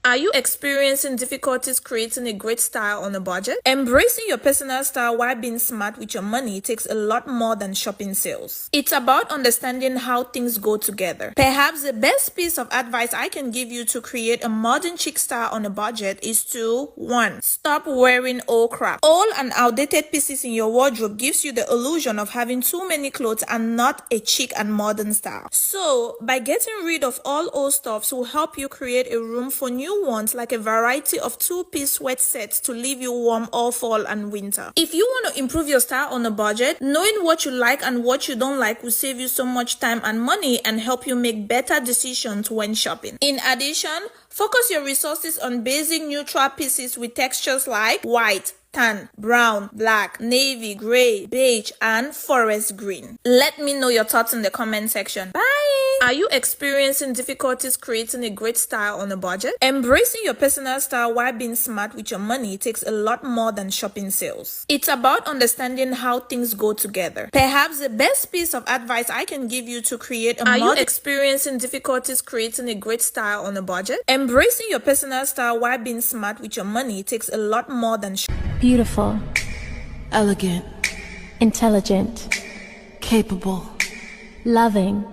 Are you experiencing difficulties creating a great style on a budget? Embracing your personal style while being smart with your money takes a lot more than shopping sales. It's about understanding how things go together. Perhaps the best piece of advice I can give you to create a modern chic style on a budget is to 1. Stop wearing old crap. Old and outdated pieces in your wardrobe gives you the illusion of having too many clothes and not a chic and modern style. So, by getting rid of all old stuffs will help you create a room for new ones, like a variety of two-piece sweat sets to leave you warm all fall and winter. If you want to improve your style on a budget, knowing what you like and what you don't like will save you so much time and money and help you make better decisions when shopping. In addition, focus your resources on basic neutral pieces with textures like white, tan, brown, black, navy, gray, beige, and forest green. Let me know your thoughts in the comment section. Bye! Are you experiencing difficulties creating a great style on a budget? Embracing your personal style while being smart with your money takes a lot more than shopping sales. It's about understanding how things go together. Perhaps the best piece of advice I can give you to create a modern... Are you experiencing difficulties creating a great style on a budget? Embracing your personal style while being smart with your money takes a lot more than beautiful, elegant, intelligent, capable, loving,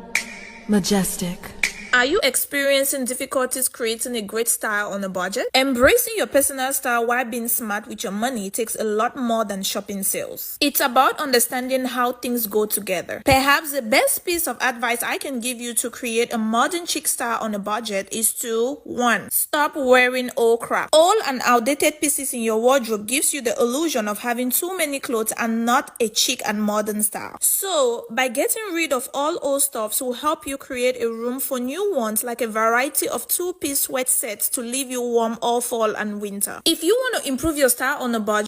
majestic. Are you experiencing difficulties creating a great style on a budget? Embracing your personal style while being smart with your money takes a lot more than shopping sales. It's about understanding how things go together. Perhaps the best piece of advice I can give you to create a modern chic style on a budget is to 1. Stop wearing old crap. Old and outdated pieces in your wardrobe gives you the illusion of having too many clothes and not a chic and modern style. So, by getting rid of all old stuffs will help you create a room for new ones, like a variety of two-piece sweat sets to leave you warm all fall and winter. If you want to improve your style on a budget,